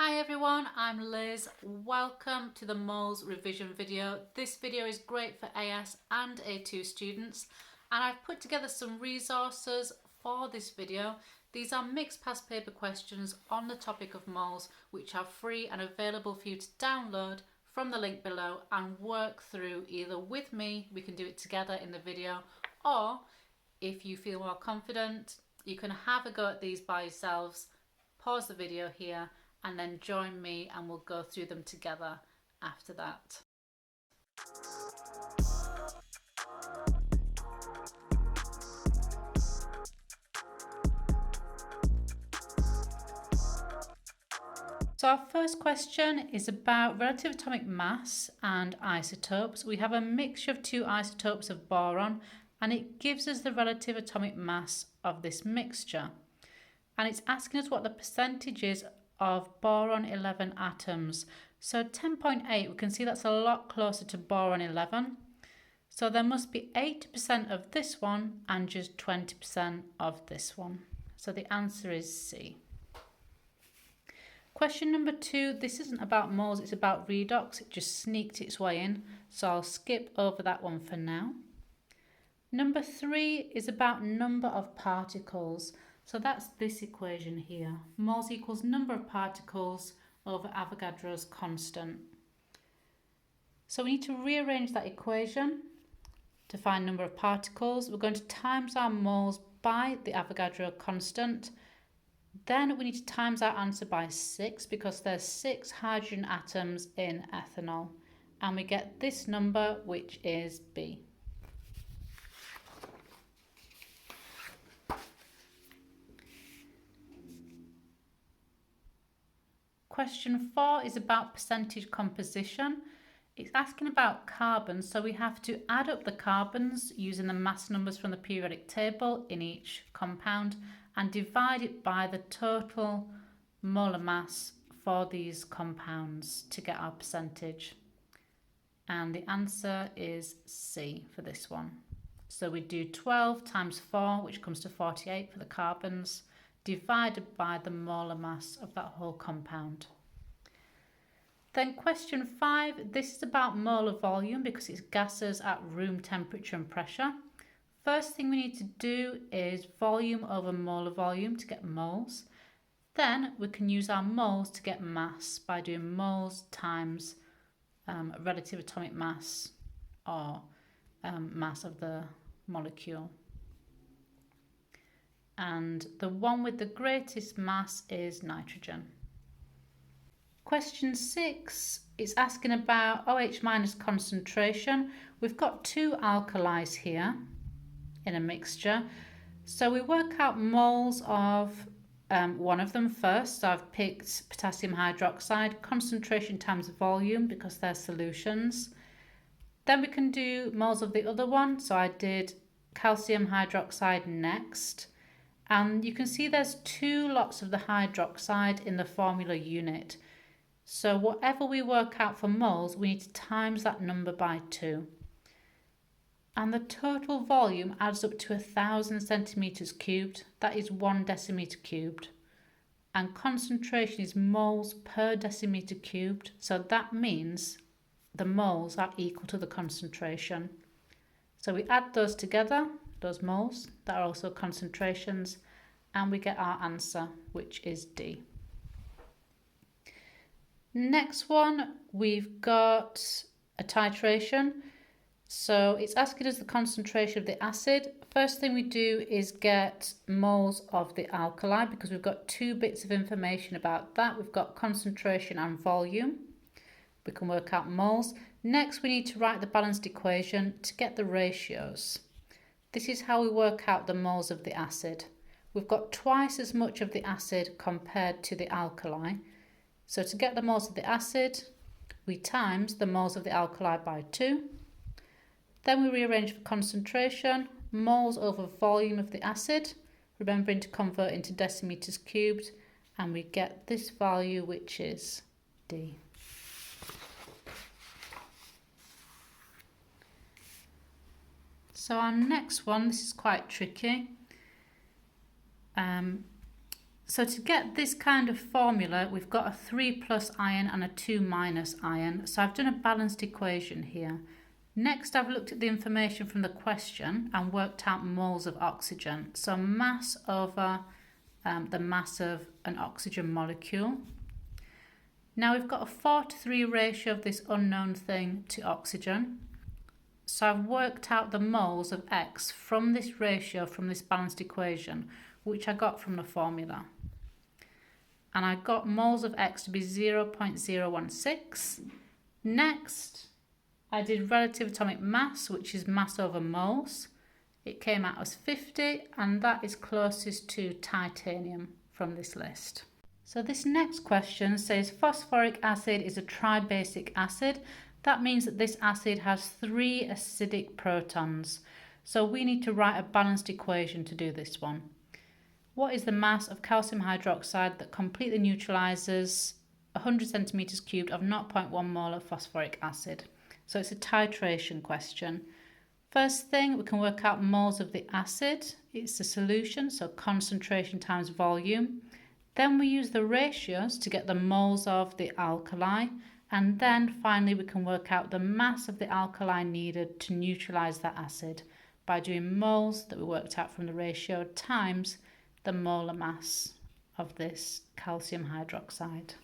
Hi everyone, I'm Liz. Welcome to the moles revision video. This video is great for AS and A2 students, and I've put together some resources for this video. These are mixed past paper questions on the topic of moles, which are free and available for you to download from the link below and work through either with me, we can do it together in the video, or if you feel more confident, you can have a go at these by yourselves, pause the video here, and then join me and we'll go through them together after that. So our first question is about relative atomic mass and isotopes. We have a mixture of two isotopes of boron, and it gives us the relative atomic mass of this mixture. And it's asking us what the percentage is of boron 11 atoms. So 10.8, we can see that's a lot closer to boron 11. So there must be 80% of this one and just 20% of this one. So the answer is C. Question number 2, this isn't about moles, it's about redox. It just sneaked its way in, so I'll skip over that one for now. Number 3 is about number of particles. So that's this equation here. Moles equals number of particles over Avogadro's constant. So we need to rearrange that equation to find number of particles. We're going to times our moles by the Avogadro constant. Then we need to times our answer by 6 because there's 6 hydrogen atoms in ethanol. And we get this number, which is B. Question 4 is about percentage composition. It's asking about carbons, so we have to add up the carbons using the mass numbers from the periodic table in each compound and divide it by the total molar mass for these compounds to get our percentage. And the answer is C for this one. So we do 12 times 4, which comes to 48 for the carbons, divided by the molar mass of that whole compound. Then question 5, this is about molar volume because it's gases at room temperature and pressure. First thing we need to do is volume over molar volume to get moles. Then we can use our moles to get mass by doing moles times relative atomic mass or mass of the molecule. And the one with the greatest mass is nitrogen. Question 6 is asking about OH minus concentration. We've got two alkalis here in a mixture. So we work out moles of one of them first. So I've picked potassium hydroxide, concentration times volume because they're solutions. Then we can do moles of the other one. So I did calcium hydroxide next. And you can see there's two lots of the hydroxide in the formula unit. So whatever we work out for moles, we need to times that number by 2. And the total volume adds up to 1,000 centimetres cubed. That is 1 decimetre cubed. And concentration is moles per decimetre cubed. So that means the moles are equal to the concentration. So we add those together, those moles, that are also concentrations, and we get our answer, which is D. Next one, we've got a titration. So it's asking us the concentration of the acid. First thing we do is get moles of the alkali because we've got 2 bits of information about that. We've got concentration and volume. We can work out moles. Next, we need to write the balanced equation to get the ratios. This is how we work out the moles of the acid. We've got twice as much of the acid compared to the alkali. So to get the moles of the acid, we times the moles of the alkali by 2. Then we rearrange for concentration, moles over volume of the acid, remembering to convert into decimeters cubed, and we get this value, which is D. So our next one, this is quite tricky. So to get this kind of formula, we've got a 3+ ion and a 2- ion. So I've done a balanced equation here. Next, I've looked at the information from the question and worked out moles of oxygen. So mass over the mass of an oxygen molecule. Now we've got a 4:3 ratio of this unknown thing to oxygen. So I've worked out the moles of X from this ratio, from this balanced equation, which I got from the formula. And I got moles of X to be 0.016. Next, I did relative atomic mass, which is mass over moles. It came out as 50, and that is closest to titanium from this list. So this next question says phosphoric acid is a tribasic acid. That means that this acid has 3 acidic protons. So we need to write a balanced equation to do this one. What is the mass of calcium hydroxide that completely neutralizes 100 centimeters cubed of 0.1 mole of phosphoric acid? So it's a titration question. First thing, we can work out moles of the acid. It's a solution, so concentration times volume. Then we use the ratios to get the moles of the alkali. And then finally we can work out the mass of the alkali needed to neutralize that acid by doing moles that we worked out from the ratio times the molar mass of this calcium hydroxide.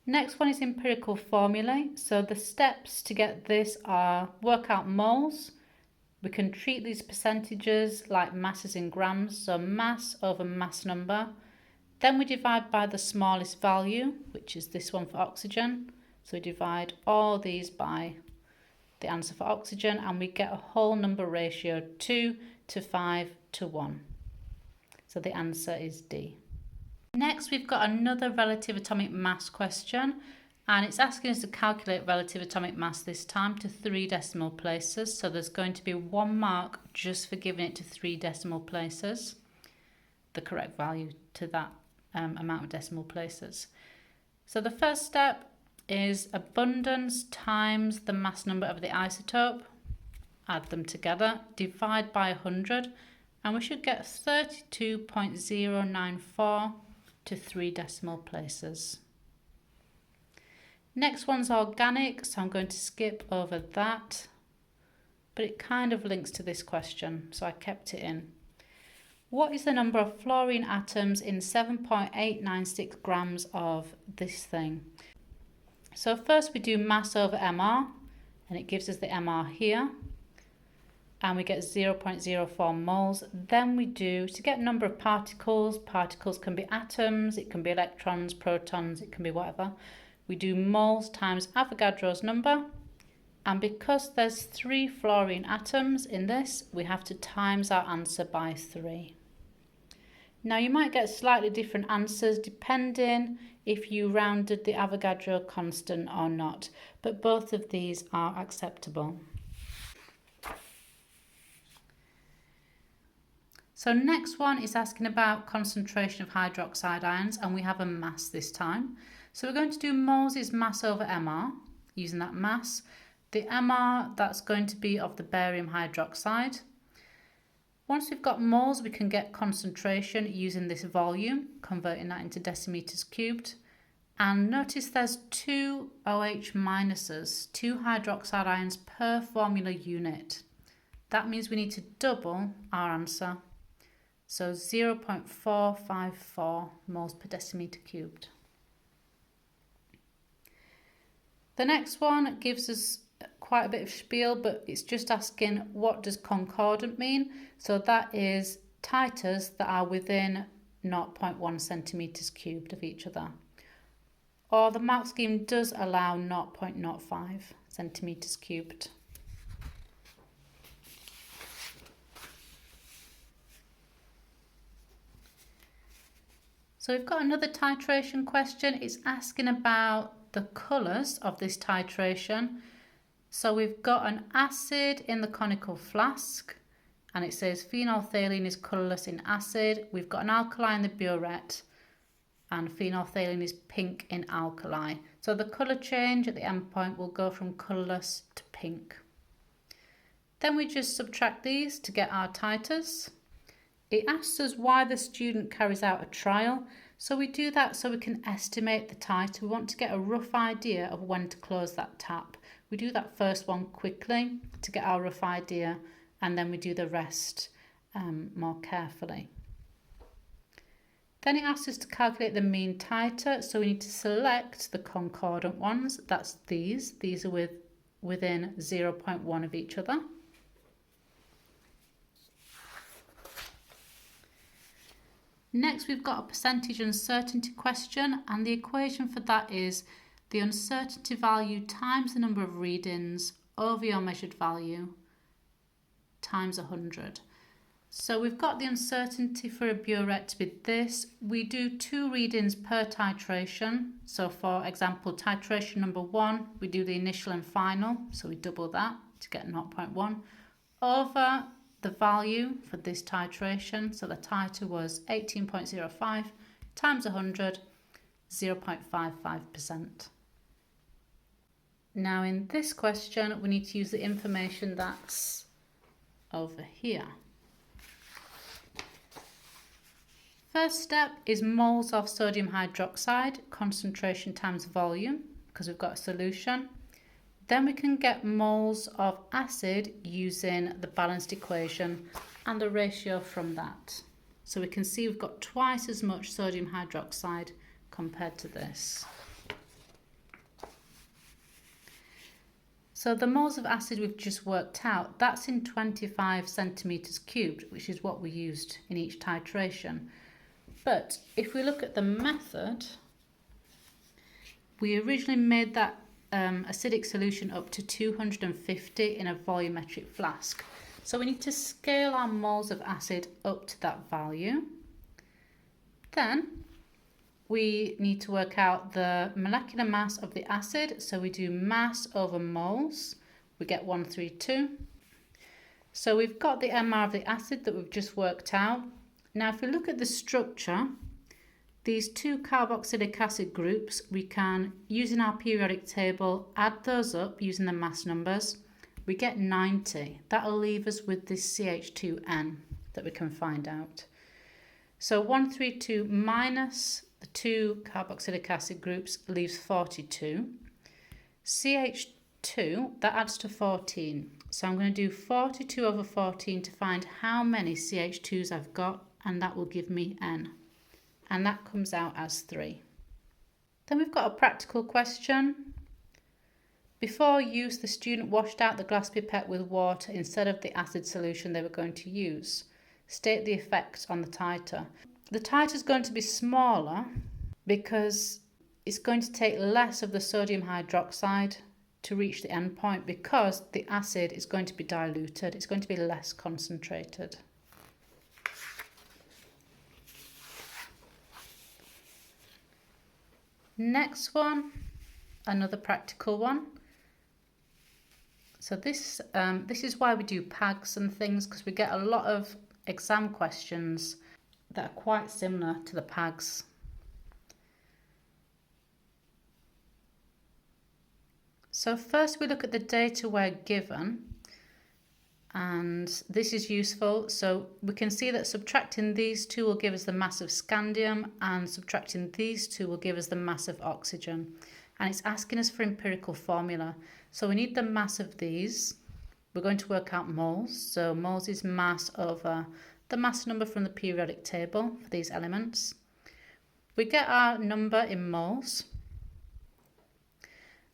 Next one is empirical formulae. So the steps to get this are work out moles. We can treat these percentages like masses in grams, so mass over mass number. Then we divide by the smallest value, which is this one for oxygen. So we divide all these by the answer for oxygen, and we get a whole number ratio 2:5:1. So the answer is D. Next, we've got another relative atomic mass question, and it's asking us to calculate relative atomic mass this time to 3 decimal places. So there's going to be 1 mark just for giving it to 3 decimal places, the correct value to that amount of decimal places. So the first step is abundance times the mass number of the isotope. Add them together, divide by 100, and we should get 32.094 to 3 decimal places. Next one's organic, so I'm going to skip over that, but it kind of links to this question, so I kept it in. What is the number of fluorine atoms in 7.896 grams of this thing? So first we do mass over MR, and it gives us the MR here, and we get 0.04 moles. Then we do, to get number of particles can be atoms, it can be electrons, protons, it can be whatever. We do moles times Avogadro's number, and because there's 3 fluorine atoms in this, we have to times our answer by 3. Now you might get slightly different answers depending if you rounded the Avogadro constant or not, but both of these are acceptable. So next one is asking about concentration of hydroxide ions, and we have a mass this time. So we're going to do moles is mass over MR, using that mass. The MR, that's going to be of the barium hydroxide. Once we've got moles, we can get concentration using this volume, converting that into decimeters cubed. And notice there's 2 OH minuses, 2 hydroxide ions per formula unit. That means we need to double our answer. So 0.454 moles per decimeter cubed. The next one gives us quite a bit of spiel, but it's just asking what does concordant mean. So that is titers that are within 0.1 centimeters cubed of each other. Or the mark scheme does allow 0.05 centimeters cubed. So we've got another titration question. It's asking about the colours of this titration. So we've got an acid in the conical flask, and it says phenolphthalein is colourless in acid. We've got an alkali in the burette, and phenolphthalein is pink in alkali. So the colour change at the end point will go from colourless to pink. Then we just subtract these to get our titers. It asks us why the student carries out a trial. So we do that so we can estimate the titer. We want to get a rough idea of when to close that tap. We do that first one quickly to get our rough idea, and then we do the rest more carefully. Then it asks us to calculate the mean titer, so we need to select the concordant ones. That's these. These are within 0.1 of each other. Next, we've got a percentage uncertainty question, and the equation for that is the uncertainty value times the number of readings over your measured value times 100. So we've got the uncertainty for a burette to be this. We do 2 readings per titration. So for example, titration number 1, we do the initial and final. So we double that to get 0.1 over the value for this titration. So the titer was 18.05 times 100, 0.55%. Now in this question, we need to use the information that's over here. First step is moles of sodium hydroxide, concentration times volume, because we've got a solution. Then we can get moles of acid using the balanced equation and the ratio from that. So we can see we've got twice as much sodium hydroxide compared to this. So the moles of acid we've just worked out, that's in 25 centimetres cubed, which is what we used in each titration. But if we look at the method, we originally made that acidic solution up to 250 in a volumetric flask. So we need to scale our moles of acid up to that value. Then we need to work out the molecular mass of the acid. So we do mass over moles. We get 132. So we've got the MR of the acid that we've just worked out. Now if we look at the structure, these 2 carboxylic acid groups, we can, using our periodic table, add those up using the mass numbers. We get 90. That'll leave us with this CH2N that we can find out. So 132 minus the 2 carboxylic acid groups leaves 42. CH2, that adds to 14. So I'm going to do 42 over 14 to find how many CH2s I've got, and that will give me N. And that comes out as 3. Then we've got a practical question. Before use, the student washed out the glass pipette with water instead of the acid solution they were going to use. State the effect on the titer. The titer is going to be smaller because it's going to take less of the sodium hydroxide to reach the endpoint because the acid is going to be diluted. It's going to be less concentrated. Next one, another practical one. So this is why we do PAGs and things, because we get a lot of exam questions that are quite similar to the PAGs. So first we look at the data we're given, and this is useful. So we can see that subtracting these 2 will give us the mass of scandium, and subtracting these 2 will give us the mass of oxygen. And it's asking us for empirical formula. So we need the mass of these. We're going to work out moles. So moles is mass over the mass number from the periodic table for these elements. We get our number in moles.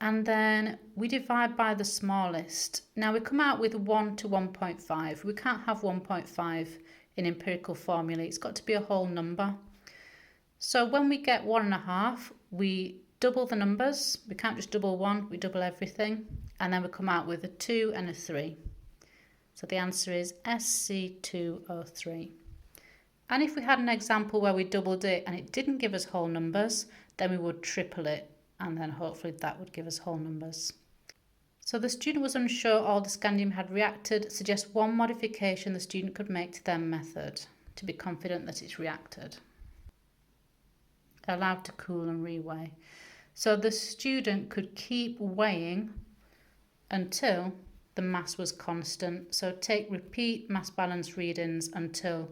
And then we divide by the smallest. Now we come out with 1 to 1.5. We can't have 1.5 in empirical formula. It's got to be a whole number. So when we get 1.5, we double the numbers. We can't just double 1, we double everything. And then we come out with a 2 and a 3. So the answer is SC2O3. And if we had an example where we doubled it and it didn't give us whole numbers, then we would triple it. And then hopefully that would give us whole numbers. So the student was unsure all the scandium had reacted. Suggest one modification the student could make to their method to be confident that it's reacted. Allowed to cool and reweigh. So the student could keep weighing until the mass was constant. So take repeat mass balance readings until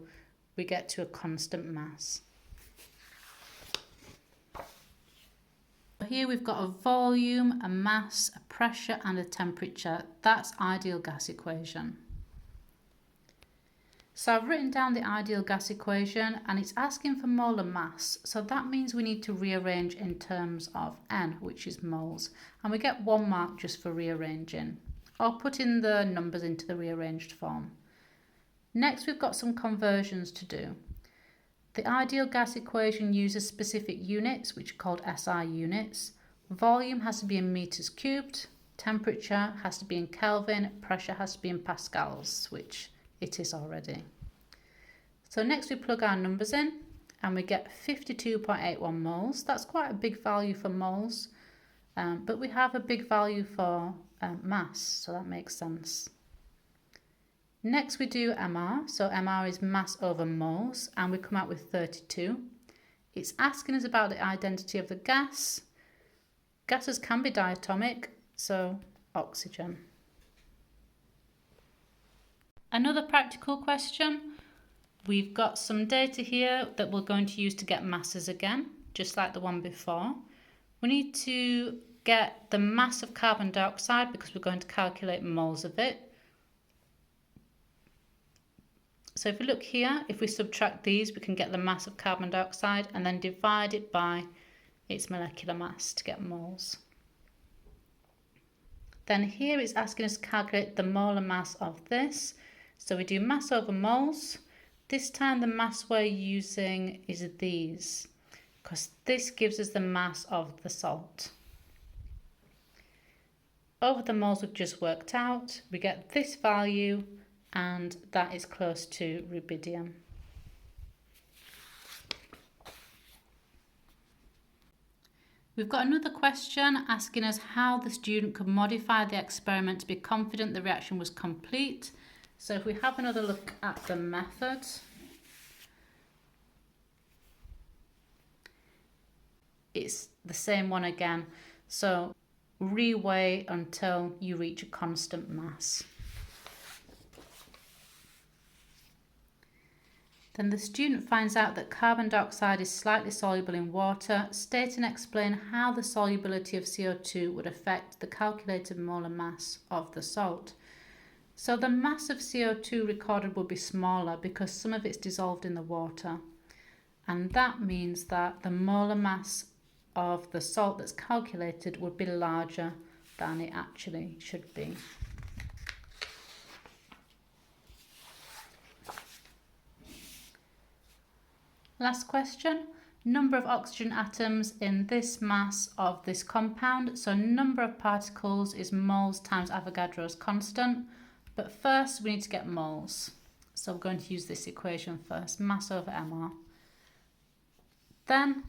we get to a constant mass. Here we've got a volume, a mass, a pressure and a temperature. That's ideal gas equation. So I've written down the ideal gas equation and it's asking for molar mass. So that means we need to rearrange in terms of N, which is moles. And we get 1 mark just for rearranging, or putting the numbers into the rearranged form. Next, we've got some conversions to do. The ideal gas equation uses specific units, which are called SI units. Volume has to be in meters cubed, temperature has to be in Kelvin, pressure has to be in pascals, which it is already. So next we plug our numbers in and we get 52.81 moles. That's quite a big value for moles, but we have a big value for mass, so that makes sense. Next we do MR, so MR is mass over moles, and we come out with 32. It's asking us about the identity of the gas. Gases can be diatomic, so oxygen. Another practical question. We've got some data here that we're going to use to get masses again, just like the one before. We need to get the mass of carbon dioxide because we're going to calculate moles of it. So if we look here, if we subtract these, we can get the mass of carbon dioxide and then divide it by its molecular mass to get moles. Then here it's asking us to calculate the molar mass of this. So we do mass over moles. This time the mass we're using is these, because this gives us the mass of the salt. Over the moles we've just worked out, we get this value, and that is close to rubidium. We've got another question asking us how the student could modify the experiment to be confident the reaction was complete. So if we have another look at the method, it's the same one again. So reweigh until you reach a constant mass. Then the student finds out that carbon dioxide is slightly soluble in water. State and explain how the solubility of CO2 would affect the calculated molar mass of the salt. So the mass of CO2 recorded will be smaller because some of it's dissolved in the water. And that means that the molar mass of the salt that's calculated would be larger than it actually should be. Last question, number of oxygen atoms in this mass of this compound. So number of particles is moles times Avogadro's constant. But first we need to get moles. So we're going to use this equation first, mass over MR. Then,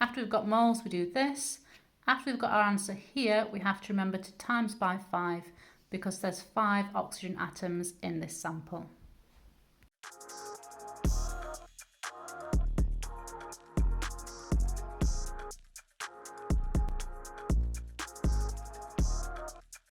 after we've got moles, we do this. After we've got our answer here, we have to remember to times by 5 because there's 5 oxygen atoms in this sample.